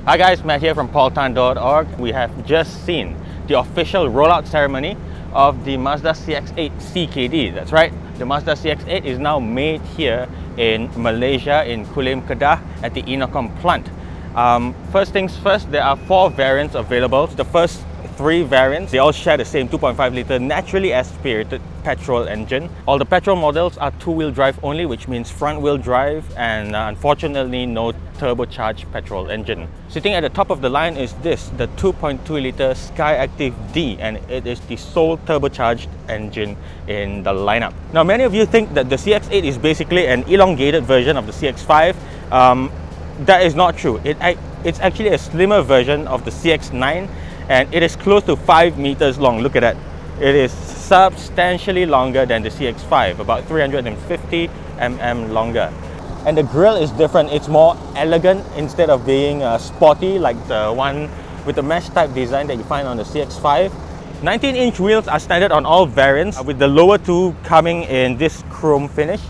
Hi guys, Matt here from paultan.org. We have just seen the official rollout ceremony of the Mazda CX-8 CKD. That's right, the Mazda CX-8 is now made here in Malaysia, in Kulim, Kedah at the Innokom plant. First things first, there are 4 variants available. The first 3 variants, they all share the same 2.5 litre naturally aspirated petrol engine. All the petrol models are 2-wheel drive only, which means front-wheel drive, and unfortunately no turbocharged petrol engine. Sitting at the top of the line is this, the 2.2 litre Skyactiv D, and it is the sole turbocharged engine in the lineup. Now, many of you think that the CX-8 is basically an elongated version of the CX-5. That is not true. It's actually a slimmer version of the CX-9, and it is close to 5 meters long. Look at that. It is substantially longer than the CX-5, about 350 mm longer. And the grille is different. It's more elegant instead of being sporty like the one with the mesh type design that you find on the CX-5. 19-inch wheels are standard on all variants, with the lower 2 coming in this chrome finish,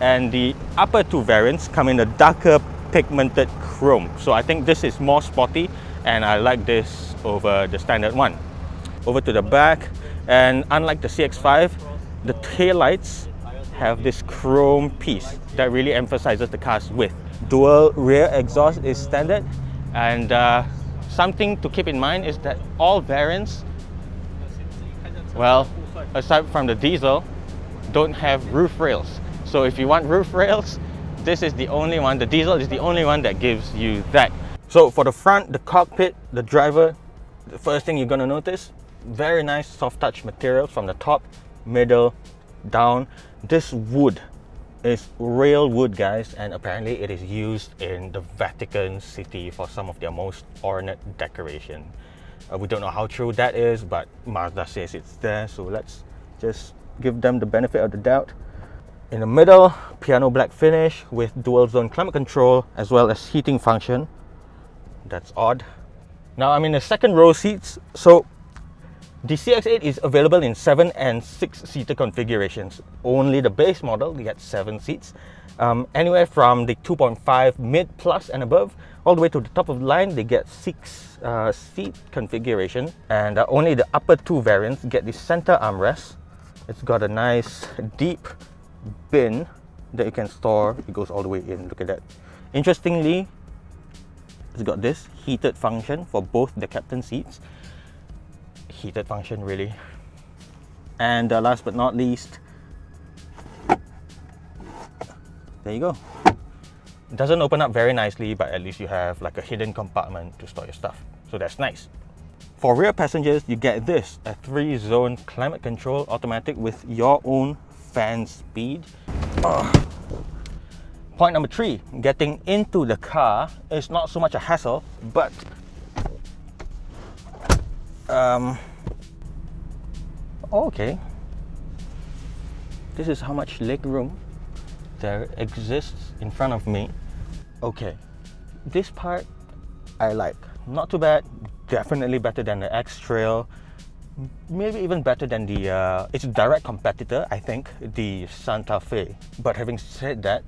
and the upper 2 variants come in a darker pigmented chrome. So I think this is more sporty, and I like this over the standard one. Over to the back, and unlike the CX-5, the taillights have this chrome piece that really emphasizes the car's width. Dual rear exhaust is standard, and something to keep in mind is that all variants, well, aside from the diesel, don't have roof rails. So if you want roof rails, this is the only one. The diesel is the only one that gives you that. So for the front, the cockpit, the driver, the first thing you're going to notice, very nice soft touch materials from the top, middle, down. This wood is real wood, guys, and apparently it is used in the Vatican City for some of their most ornate decoration. We don't know how true that is, but Mazda says it's there, so let's just give them the benefit of the doubt. In the middle, piano black finish with dual zone climate control as well as heating function. That's odd. Now I'm in the second row seats. So the CX-8 is available in 7 and 6-seater configurations. Only the base model, you get 7 seats. Anywhere from the 2.5 mid plus and above, all the way to the top of the line, they get 6 seat configuration. And only the upper 2 variants get the center armrest. It's got a nice deep bin that you can store. It goes all the way in. Look at that. Interestingly, it's got this heated function for both the captain seats. Heated function, really. And last but not least, there you go. It doesn't open up very nicely, but at least you have like a hidden compartment to store your stuff. So that's nice. For rear passengers, you get this, a 3-zone climate control automatic with your own fan speed. Point number 3, getting into the car is not so much a hassle, but okay, this is how much leg room there exists in front of me. Okay, this part I like. Not too bad, definitely better than the X-Trail, maybe even better than the its direct competitor, I think, the Santa Fe. But having said that,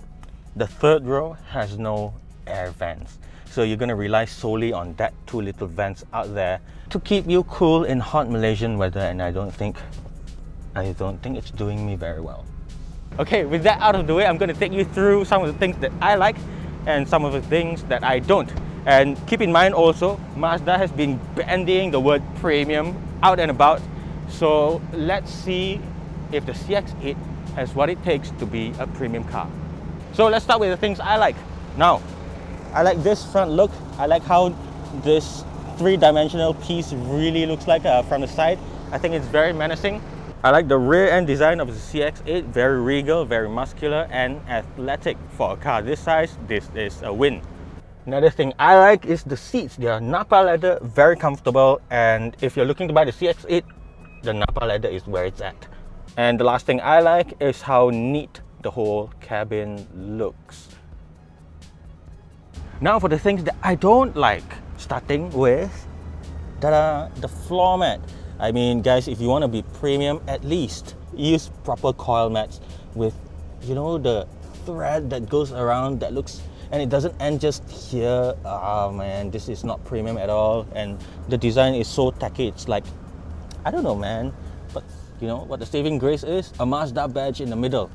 the third row has no air vents, so you're going to rely solely on that 2 little vents out there to keep you cool in hot Malaysian weather, and I don't think it's doing me very well. Okay, with that out of the way, I'm going to take you through some of the things that I like and some of the things that I don't. And keep in mind also, Mazda has been bandying the word premium out and about, so let's see if the CX-8 has what it takes to be a premium car. So let's start with the things I like. Now, I like this front look. I like how this 3-dimensional piece really looks like from the side. I think it's very menacing. I like the rear end design of the CX-8, very regal, very muscular and athletic. For a car this size, this is a win. Another thing I like is the seats. They are Napa leather, very comfortable, and if you're looking to buy the CX-8, the Napa leather is where it's at. And the last thing I like is how neat the whole cabin looks. Now for the things that I don't like, starting with the floor mat. I mean, guys, if you want to be premium, at least use proper coil mats with, you know, the thread that goes around that looks and it doesn't end just here. Ah man, this is not premium at all, and the design is so tacky. It's like, I don't know man, but you know what the saving grace is? A Mazda badge in the middle,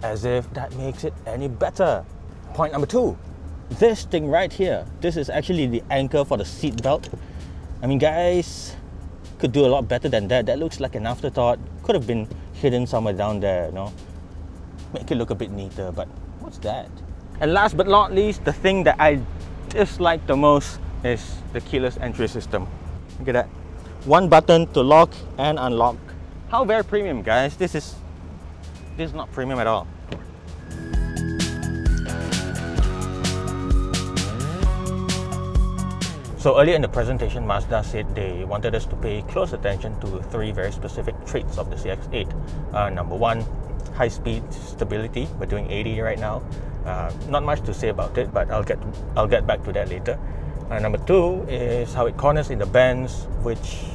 as if that makes it any better. Point number 2, this thing right here, this is actually the anchor for the seat belt. I mean guys, could do a lot better than that. That looks like an afterthought. Could have been hidden somewhere down there, you know, make it look a bit neater, but what's that? And last but not least, the thing that I dislike the most is the keyless entry system. Look at that. One button to lock and unlock. How very premium, guys. This is not premium at all. So earlier in the presentation, Mazda said they wanted us to pay close attention to 3 very specific traits of the CX-8. Number 1, high speed stability. We're doing 80 right now. Not much to say about it, but I'll get back to that later. Number 2 is how it corners in the bends, which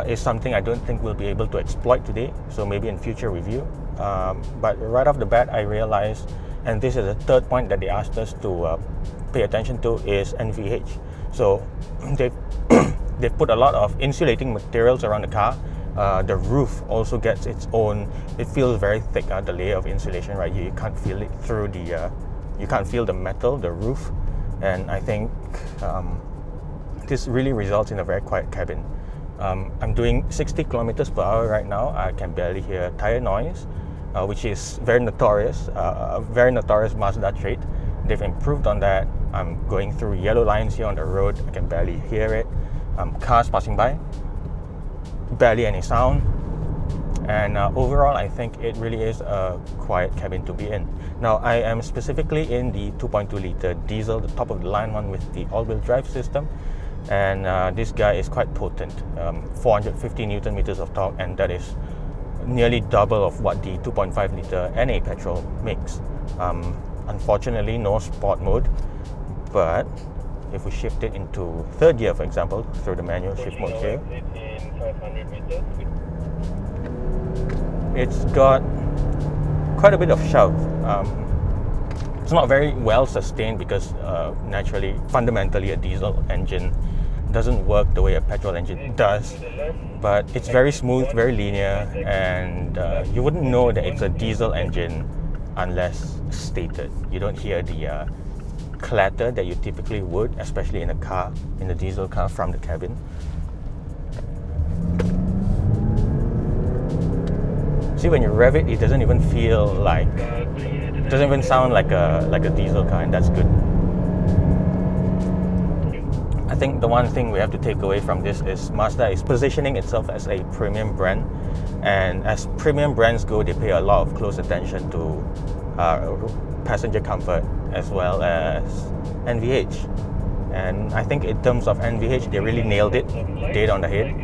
is something I don't think we'll be able to exploit today, so maybe in future review. But right off the bat, I realized, and this is the 3rd point that they asked us to pay attention to, is NVH. So they've put a lot of insulating materials around the car. The roof also gets its own, it feels very thick, the layer of insulation right here. You can't feel it through the, you can't feel the metal, the roof. And I think this really results in a very quiet cabin. I'm doing 60 kilometers per hour right now. I can barely hear tire noise, which is very notorious, a very notorious Mazda trait. They've improved on that. I'm going through yellow lines here on the road. I can barely hear it. Cars passing by, barely any sound. And overall, I think it really is a quiet cabin to be in. Now, I am specifically in the 2.2 liter diesel, the top of the line one with the all-wheel drive system. And this guy is quite potent, 450 Newton meters of torque, and that is nearly double of what the 2.5 liter NA petrol makes. Unfortunately, no sport mode, but if we shift it into 3rd gear, for example, through the manual shift mode here, it's got quite a bit of shove. It's not very well sustained because naturally, fundamentally, a diesel engine doesn't work the way a petrol engine does, but it's very smooth, very linear, and you wouldn't know that it's a diesel engine unless stated. You don't hear the clatter that you typically would, especially in a car, in a diesel car, from the cabin. See, when you rev it, it doesn't even feel like, it doesn't even sound like a diesel car, and that's good. I think the one thing we have to take away from this is Mazda is positioning itself as a premium brand, and as premium brands go, they pay a lot of close attention to passenger comfort as well as NVH. And I think in terms of NVH, they really nailed it, dead on the head.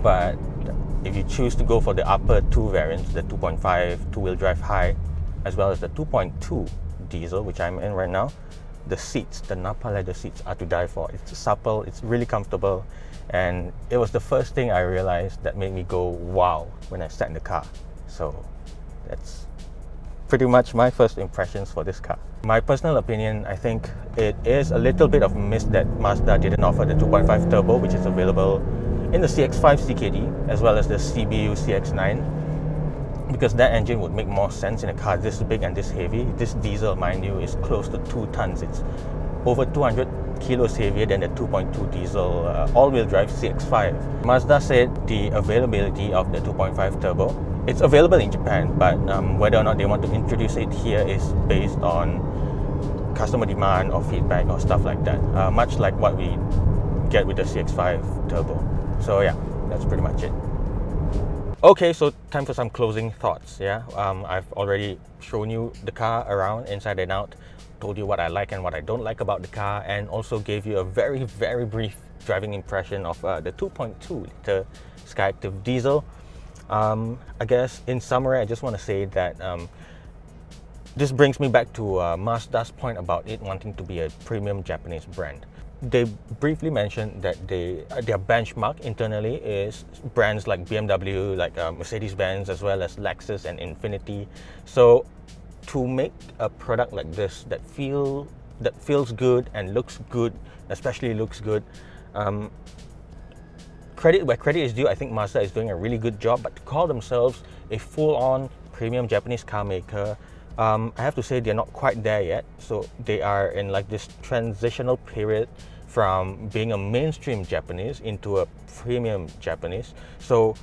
But if you choose to go for the upper 2 variants, the 2.5 two-wheel drive high, as well as the 2.2 diesel, which I'm in right now, the seats, the Napa leather seats, are to die for. It's supple, it's really comfortable, and it was the first thing I realized that made me go wow when I sat in the car. So that's pretty much my first impressions for this car. My personal opinion, I think it is a little bit of a miss that Mazda didn't offer the 2.5 turbo, which is available in the CX-5 CKD as well as the CBU CX-9, because that engine would make more sense in a car this big and this heavy. This diesel, mind you, is close to 2 tons. It's over 200 kilos heavier than the 2.2 diesel all-wheel drive CX-5. Mazda said the availability of the 2.5 turbo, it's available in Japan, but whether or not they want to introduce it here is based on customer demand or feedback or stuff like that, much like what we get with the CX-5 turbo. So yeah, that's pretty much it. Okay, so time for some closing thoughts. Yeah, I've already shown you the car around, inside and out, told you what I like and what I don't like about the car, and also gave you a very, very brief driving impression of the 2.2 liter Skyactiv diesel. I guess in summary, I just want to say that this brings me back to Mazda's point about it wanting to be a premium Japanese brand. They briefly mentioned that their benchmark internally is brands like BMW, like Mercedes-Benz, as well as Lexus and Infiniti. So to make a product like this that feels good and looks good, especially looks good, credit where credit is due. I think Mazda is doing a really good job, but to call themselves a full-on premium Japanese car maker, I have to say they're not quite there yet. So they are in like this transitional period from being a mainstream Japanese into a premium Japanese. So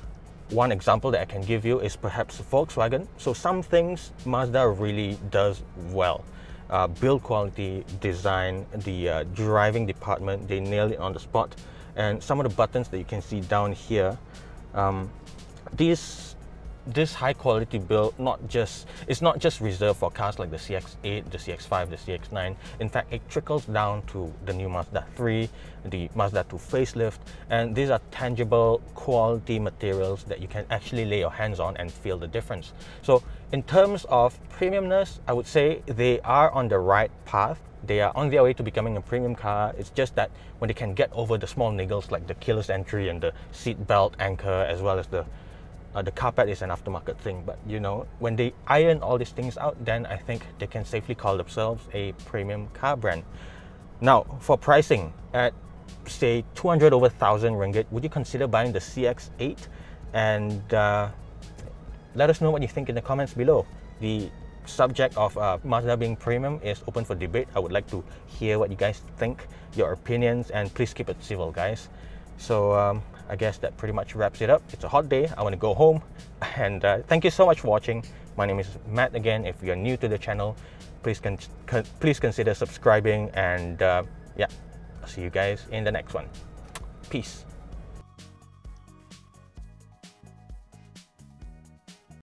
one example that I can give you is perhaps Volkswagen. So some things Mazda really does well. Build quality, design, the driving department, they nail it on the spot. And some of the buttons that you can see down here, this high quality build it's not just reserved for cars like the CX-8, the CX-5, the CX-9. In fact, it trickles down to the new Mazda 3, the Mazda 2 facelift, and these are tangible quality materials that you can actually lay your hands on and feel the difference. So in terms of premiumness, I would say they are on the right path. They are on their way to becoming a premium car. It's just that when they can get over the small niggles like the keyless entry and the seat belt anchor, as well as the carpet is an aftermarket thing, but you know, when they iron all these things out, then I think they can safely call themselves a premium car brand. Now, for pricing, at say 200 over 1,000 ringgit, would you consider buying the CX-8? And let us know what you think in the comments below. The subject of Mazda being premium is open for debate. I would like to hear what you guys think, your opinions, and please keep it civil, guys. So I guess that pretty much wraps it up. It's a hot day, I want to go home, and thank you so much for watching. My name is Matt again. If you're new to the channel, please consider subscribing, and yeah, I'll see you guys in the next one. Peace.